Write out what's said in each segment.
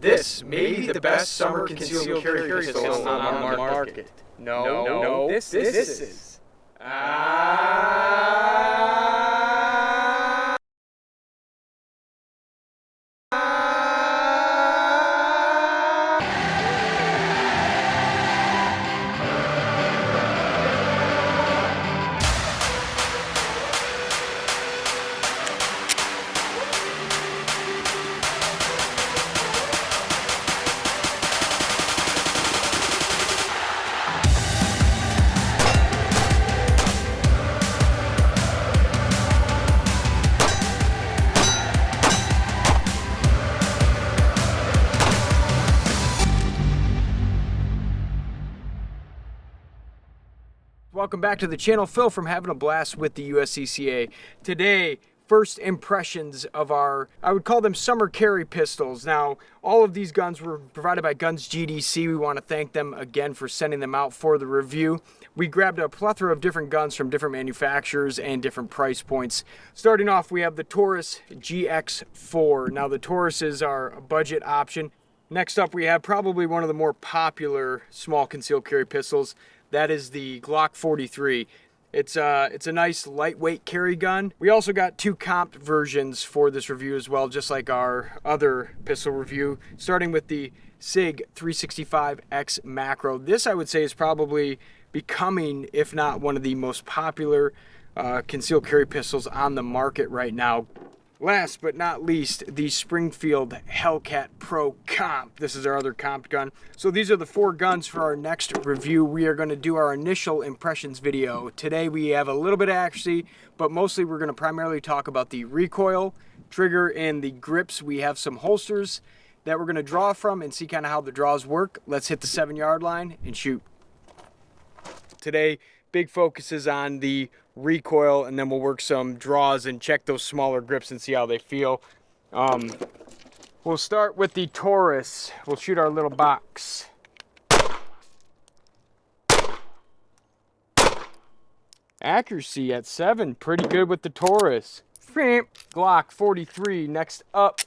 This may be the best summer concealed carry pistol on the market. No, this is. Welcome back to the channel. Phil from Having a Blast with the USCCA. Today, first impressions of our, I would call them summer carry pistols. Now, all of these guns were provided by Guns GDC. We want to thank them again for sending them out for the review. We grabbed a plethora of different guns from different manufacturers and different price points. Starting off, we have the Taurus GX4. Now, the Taurus is our budget option. Next up, we have probably one of the more popular small concealed carry pistols. That is the Glock 43. It's a nice lightweight carry gun. We also got two comped versions for this review as well, just like our other pistol review, starting with the SIG 365X Macro. This, I would say, is probably becoming, if not one of the most popular concealed carry pistols on the market right now. Last but not least, the Springfield Hellcat Pro Comp. This is our other comped gun. So these are the four guns for our next review. We are going to do our initial impressions video. Today we have a little bit of accuracy, but mostly we're going to primarily talk about the recoil, trigger, and the grips. We have some holsters that we're going to draw from and see kind of how the draws work. Let's hit the 7-yard line and shoot. Today, big focus is on the recoil, and then we'll work some draws and check those smaller grips and see how they feel. We'll start with the Taurus. We'll shoot our little box. Accuracy at 7, pretty good with the Taurus. Glock 43 next up.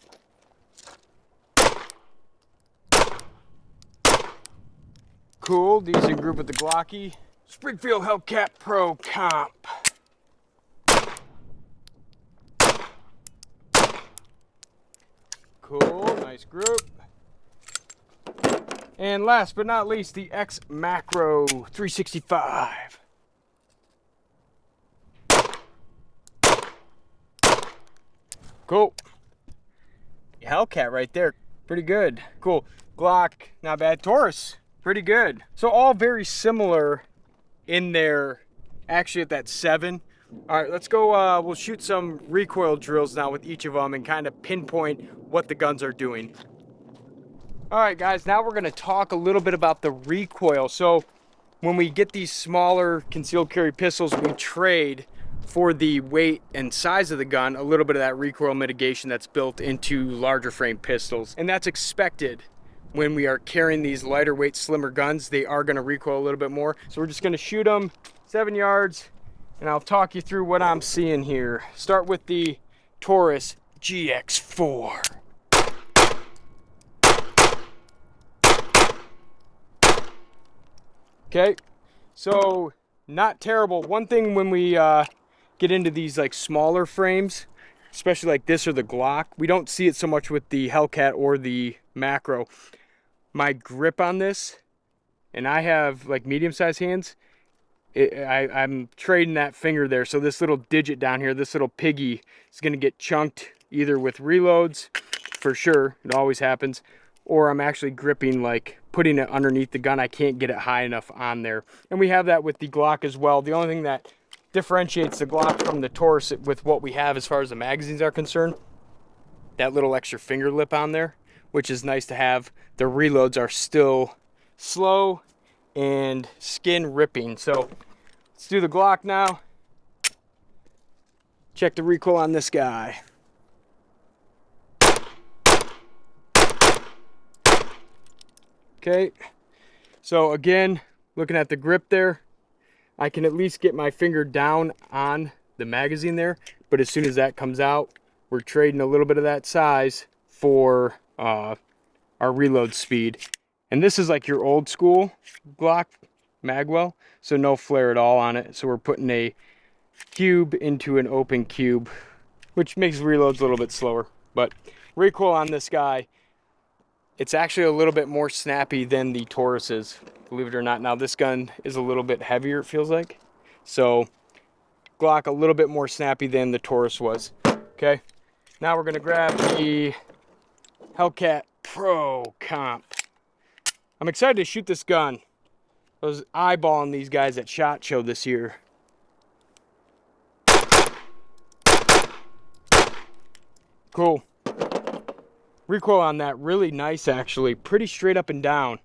Cool, decent group with the Glocky. Springfield Hellcat Pro Comp. Cool, nice group. And last but not least, the X Macro 365. Cool. Hellcat right there, pretty good. Cool. Glock, not bad. Taurus, pretty good. So all very similar in there, actually at that 7. All right, let's go, we'll shoot some recoil drills now with each of them and kind of pinpoint what the guns are doing. All right, guys, now we're gonna talk a little bit about the recoil. So when we get these smaller concealed carry pistols, we trade for the weight and size of the gun, a little bit of that recoil mitigation that's built into larger frame pistols. And that's expected. When we are carrying these lighter weight, slimmer guns, they are gonna recoil a little bit more. So we're just gonna shoot them 7 yards, and I'll talk you through what I'm seeing here. Start with the Taurus GX4. Okay, so not terrible. One thing when we get into these like smaller frames, especially like this or the Glock, we don't see it so much with the Hellcat or the Macro. My grip on this, and I have like medium-sized hands, I'm trading that finger there. So this little digit down here, this little piggy, is going to get chunked either with reloads, for sure, it always happens, or I'm actually gripping, like putting it underneath the gun. I can't get it high enough on there. And we have that with the Glock as well. The only thing that differentiates the Glock from the Taurus with what we have as far as the magazines are concerned, that little extra finger lip on there, which is nice to have. The reloads are still slow and skin ripping. So let's do the Glock now. Check the recoil on this guy. Okay, so again, looking at the grip there, I can at least get my finger down on the magazine there, but as soon as that comes out, we're trading a little bit of that size for our reload speed. And this is like your old school Glock magwell, so no flare at all on it. So we're putting a cube into an open cube, which makes reloads a little bit slower. But recoil on this guy, it's actually a little bit more snappy than the Taurus is, believe it or not. Now this gun is a little bit heavier, it feels like. So Glock a little bit more snappy than the Taurus was. Okay, now we're gonna grab the Hellcat Pro Comp. I'm excited to shoot this gun. I was eyeballing these guys at SHOT Show this year. Cool. Recoil on that, really nice actually. Pretty straight up and down.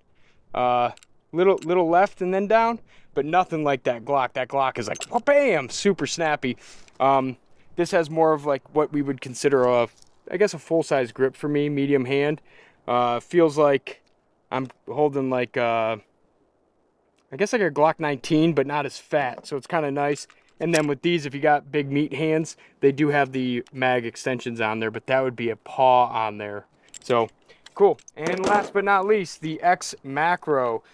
Little left and then down, but nothing like that Glock. That Glock is like, bam, super snappy. This has more of like what we would consider I guess a full-size grip for me, medium hand. Feels like I'm holding like, I guess like a Glock 19, but not as fat, so it's kind of nice. And then with these, if you got big meat hands, they do have the mag extensions on there, but that would be a paw on there. So, cool. And last but not least, the X Macro.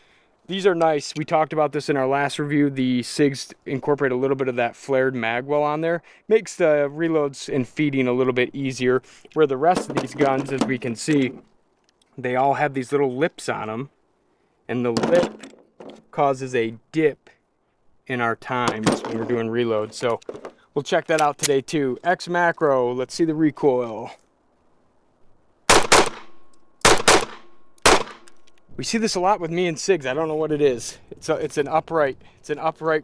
These are nice. We talked about this in our last review. The SIGs incorporate a little bit of that flared magwell on there. Makes the reloads and feeding a little bit easier. Where the rest of these guns, as we can see, they all have these little lips on them. And the lip causes a dip in our times when we're doing reloads. So we'll check that out today too. X Macro, let's see the recoil. We see this a lot with me and SIGs. I don't know what it is. It's an upright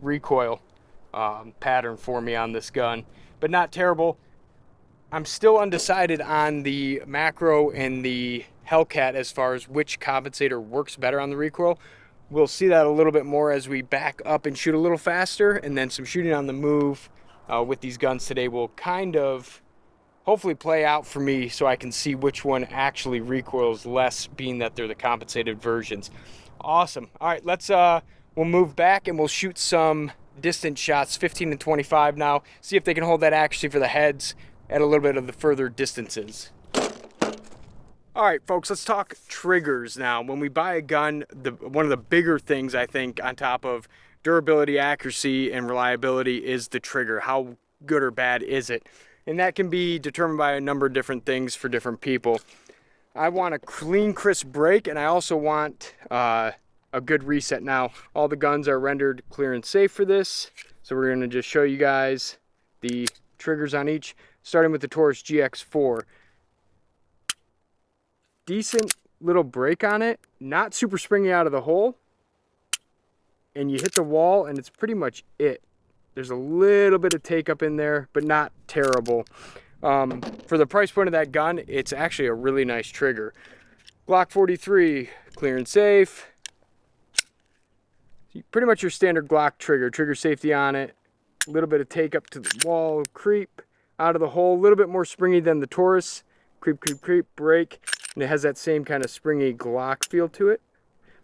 recoil pattern for me on this gun, but not terrible. I'm still undecided on the Macro and the Hellcat as far as which compensator works better on the recoil. We'll see that a little bit more as we back up and shoot a little faster, and then some shooting on the move with these guns today will kind of hopefully play out for me so I can see which one actually recoils less, being that they're the compensated versions. Awesome. All right, we'll move back and we'll shoot some distance shots, 15 and 25 now, see if they can hold that accuracy for the heads at a little bit of the further distances. All right, folks, let's talk triggers now. When we buy a gun, one of the bigger things, I think, on top of durability, accuracy, and reliability is the trigger. How good or bad is it? And that can be determined by a number of different things for different people. I want a clean, crisp break, and I also want a good reset. Now, all the guns are rendered clear and safe for this, so we're gonna just show you guys the triggers on each, starting with the Taurus GX4. Decent little break on it, not super springy out of the hole, and you hit the wall and it's pretty much it. There's a little bit of take up in there, but not terrible. For the price point of that gun, it's actually a really nice trigger. Glock 43, clear and safe. Pretty much your standard Glock trigger safety on it. A little bit of take up to the wall, creep out of the hole, a little bit more springy than the Taurus. Creep, creep, creep, break. And it has that same kind of springy Glock feel to it.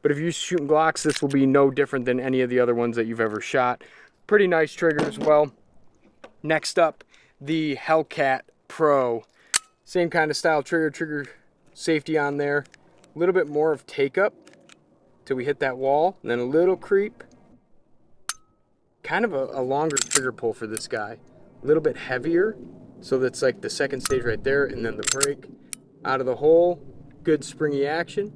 But if you're shooting Glocks, this will be no different than any of the other ones that you've ever shot. Pretty nice trigger as well. Next up, the Hellcat Pro. Same kind of style trigger safety on there. A little bit more of take up till we hit that wall, and then a little creep. Kind of a longer trigger pull for this guy. A little bit heavier, so that's like the second stage right there, and then the break out of the hole. Good springy action.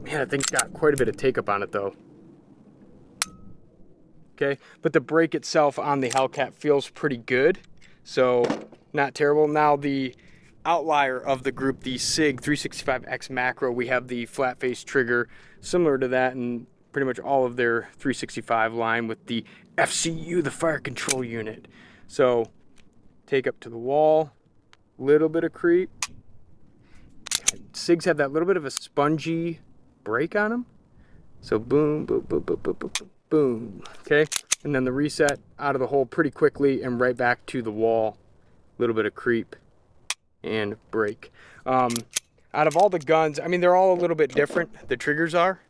Man, that thing's got quite a bit of take up on it though. Okay, but the break itself on the Hellcat feels pretty good, so not terrible. Now the outlier of the group, the SIG 365X Macro, we have the flat face trigger similar to that in pretty much all of their 365 line with the FCU, the fire control unit. So take up to the wall, little bit of creep. SIGs have that little bit of a spongy break on them. So boom, boom, boom, boom, boom, boom, boom. Okay, and then the reset out of the hole pretty quickly and right back to the wall. A little bit of creep and break. Out of all the guns, I mean, they're all a little bit different. The triggers are.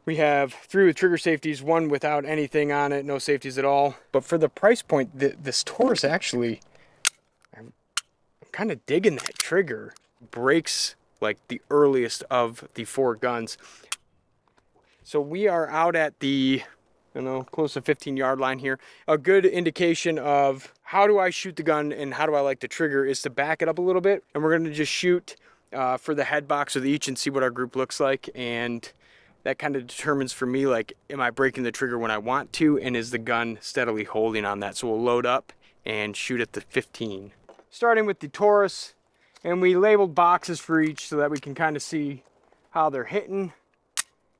We have 3 with trigger safeties, 1 without anything on it, no safeties at all. But for the price point, this Taurus actually, I'm kind of digging that trigger. breaks like the earliest of the 4 guns. So we are out at the, close to 15-yard line here. A good indication of how do I shoot the gun and how do I like the trigger is to back it up a little bit. And we're going to just shoot for the head box of each and see what our group looks like. And that kind of determines for me, like, am I breaking the trigger when I want to? And is the gun steadily holding on that? So we'll load up and shoot at the 15. Starting with the Taurus. And we labeled boxes for each so that we can kind of see how they're hitting.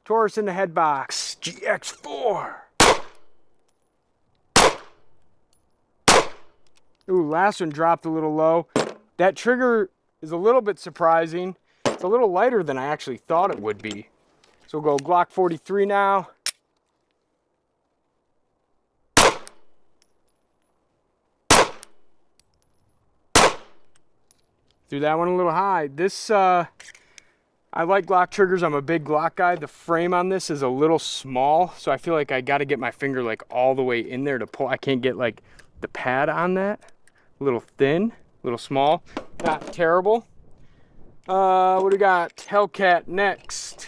Taurus in the head box, GX4. Ooh, last one dropped a little low. That trigger is a little bit surprising. It's a little lighter than I actually thought it would be. So we'll go Glock 43 now. Threw that one a little high. This, I like Glock triggers. I'm a big Glock guy. The frame on this is a little small, so I feel like I got to get my finger like all the way in there to pull. I can't get like the pad on that. A little thin, a little small. Not terrible. What do we got? Hellcat next.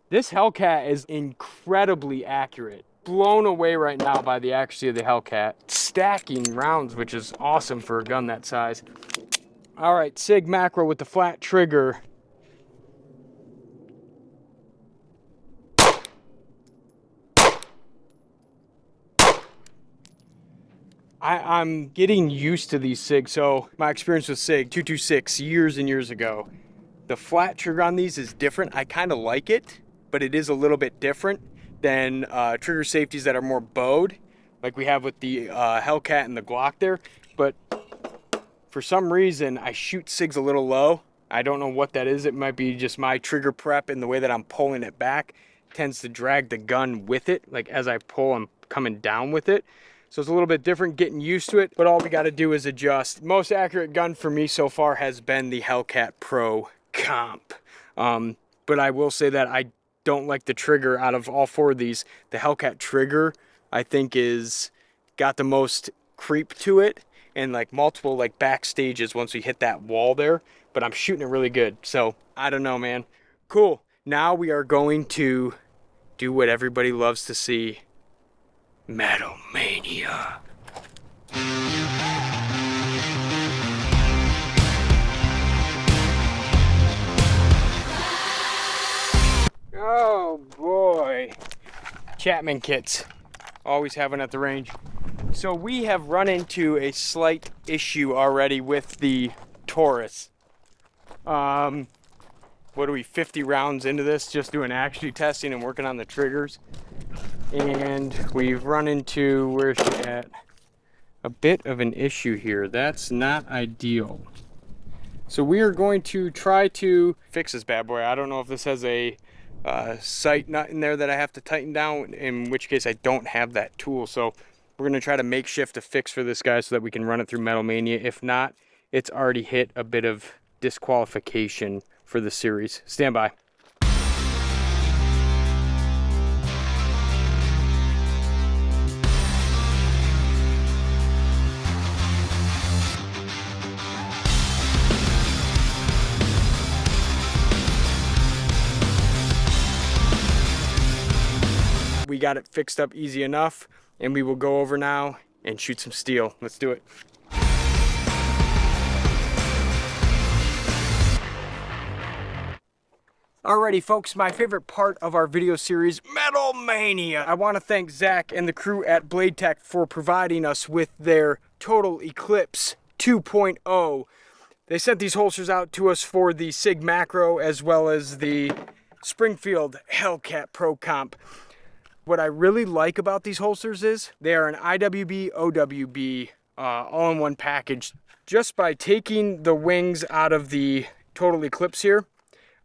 This Hellcat is incredibly accurate. Blown away right now by the accuracy of the Hellcat. Stacking rounds, which is awesome for a gun that size. All right, SIG macro with the flat trigger. I'm getting used to these SIG. So my experience with SIG 226 years and years ago, the flat trigger on these is different. I kind of like it, but it is a little bit different than trigger safeties that are more bowed, like we have with the Hellcat and the Glock there. But for some reason, I shoot SIGs a little low. I don't know what that is. It might be just my trigger prep and the way that I'm pulling it back tends to drag the gun with it. Like as I pull, I'm coming down with it. So it's a little bit different, getting used to it, but all we got to do is adjust. Most accurate gun for me so far has been the Hellcat Pro Comp. But I will say that I don't like the trigger out of all 4 of these. The Hellcat trigger, I think, is got the most creep to it and like multiple like back stages once we hit that wall there, but I'm shooting it really good. So I don't know, man. Cool. Now we are going to do what everybody loves to see. Metal Mania. Oh boy. Chapman kits. Always have one at the range. So we have run into a slight issue already with the Taurus. What are we, 50 rounds into this, just doing actually testing and working on the triggers. And we've run into, where's she at? A bit of an issue here. That's not ideal. So we are going to try to fix this bad boy. I don't know if this has a sight nut in there that I have to tighten down, in which case I don't have that tool. So we're going to try to makeshift a fix for this guy so that we can run it through Metal Mania. If not, it's already hit a bit of disqualification for the series. Stand by. We got it fixed up easy enough, and we will go over now and shoot some steel. Let's do it. Alrighty folks, my favorite part of our video series, Metal Mania. I want to thank Zach and the crew at Blade Tech for providing us with their Total Eclipse 2.0. They sent these holsters out to us for the SIG Macro as well as the Springfield Hellcat Pro Comp. What I really like about these holsters is they are an IWB, OWB, all-in-one package. Just by taking the wings out of the Total Eclipse here,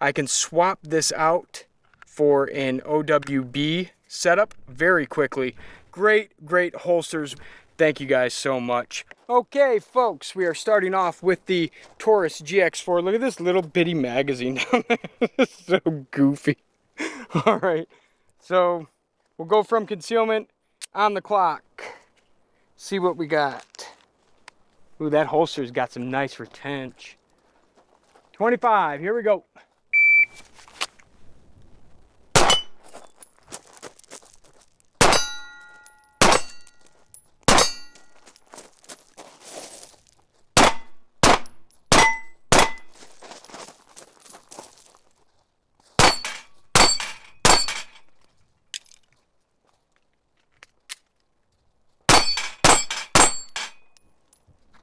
I can swap this out for an OWB setup very quickly. Great, great holsters. Thank you guys so much. Okay, folks, we are starting off with the Taurus GX4. Look at this little bitty magazine. So goofy. All right, so We'll go from concealment on the clock. See what we got. Ooh, that holster's got some nice retention. 25, here we go.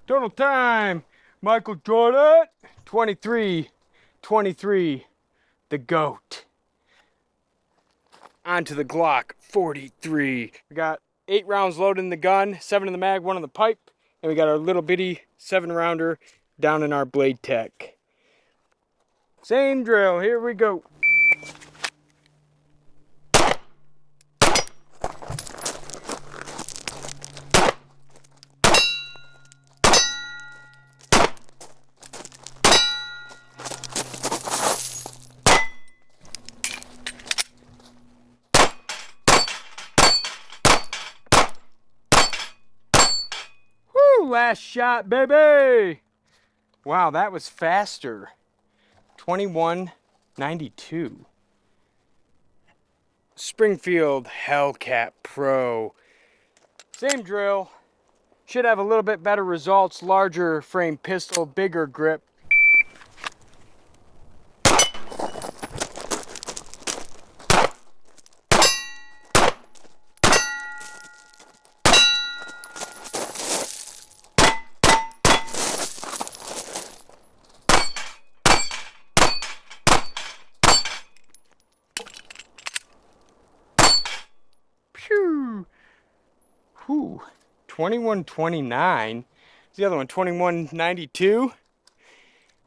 Total time, Michael Jordan, 23, the GOAT. Onto the Glock, 43. We got 8 rounds loaded in the gun, 7 in the mag, 1 in the pipe, and we got our little bitty 7-rounder down in our Blade Tech. Same drill, here we go. Last shot, baby. Wow, that was faster. 21.92. Springfield Hellcat Pro. Same drill. Should have a little bit better results. Larger frame pistol, bigger grip. Whew, 21.29. The other one, 21.92.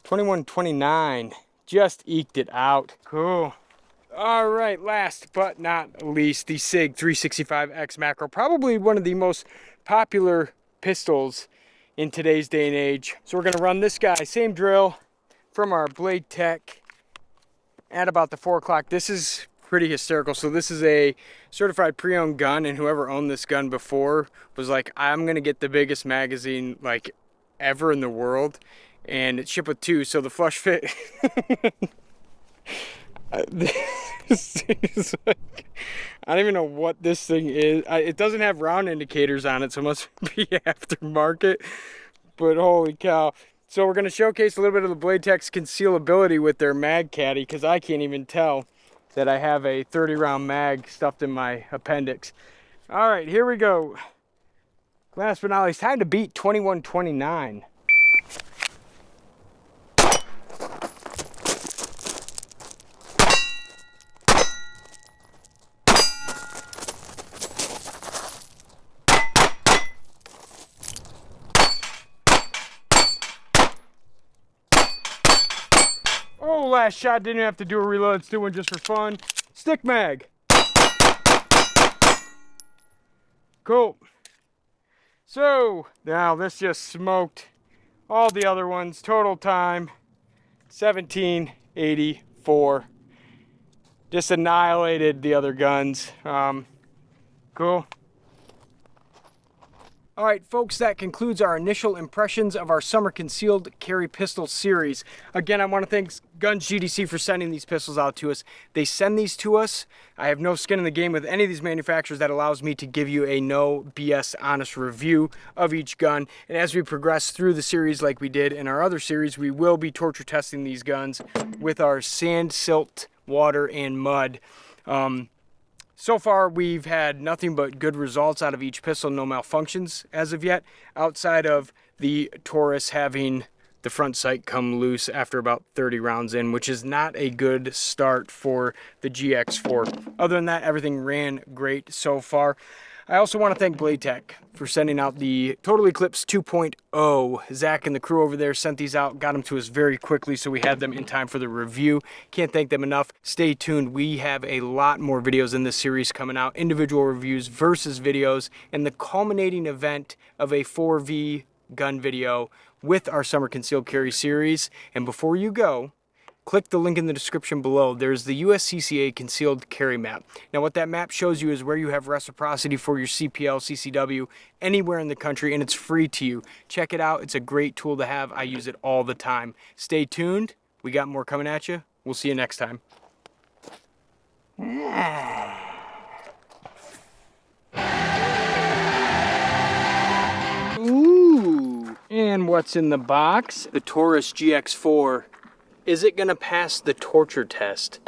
21.29. Just eked it out. Cool. All right, last but not least, the SIG 365X Macro. Probably one of the most popular pistols in today's day and age. So we're gonna run this guy, same drill from our Blade Tech at about the 4 o'clock. This is pretty hysterical. So this is a certified pre-owned gun, and whoever owned this gun before was like, I'm gonna get the biggest magazine like ever in the world, and it's shipped with 2, so the flush fit this is like, I don't even know what this thing is. It doesn't have round indicators on it, so it must be aftermarket, but holy cow. So we're gonna showcase a little bit of the Blade Tech's concealability with their mag caddy, because I can't even tell that I have a 30-round mag stuffed in my appendix. All right, here we go. Last but not least, time to beat 21.29. Oh, last shot, didn't have to do a reload. Let's do one just for fun. Stick mag. Cool. So, now this just smoked all the other ones. Total time, 17.84. Just annihilated the other guns. Cool. All right, folks, that concludes our initial impressions of our summer concealed carry pistol series. Again, I want to thank Guns GDC for sending these pistols out to us. They send these to us. I have no skin in the game with any of these manufacturers. That allows me to give you a no BS honest review of each gun. And as we progress through the series like we did in our other series, we will be torture testing these guns with our sand, silt, water, and mud. So far, we've had nothing but good results out of each pistol, no malfunctions as of yet, outside of the Taurus having the front sight come loose after about 30 rounds in, which is not a good start for the GX4. Other than that, everything ran great so far. I also want to thank Blade Tech for sending out the Total Eclipse 2.0. Zach and the crew over there sent these out, got them to us very quickly, so we had them in time for the review. Can't thank them enough. Stay tuned. We have a lot more videos in this series coming out, individual reviews versus videos, and the culminating event of a 4V gun video with our Summer Concealed Carry series. And before you go, click the link in the description below. There's the USCCA Concealed Carry Map. Now what that map shows you is where you have reciprocity for your CPL, CCW, anywhere in the country, and it's free to you. Check it out. It's a great tool to have. I use it all the time. Stay tuned. We got more coming at you. We'll see you next time. Ooh. And what's in the box? The Taurus GX4. Is it gonna pass the torture test?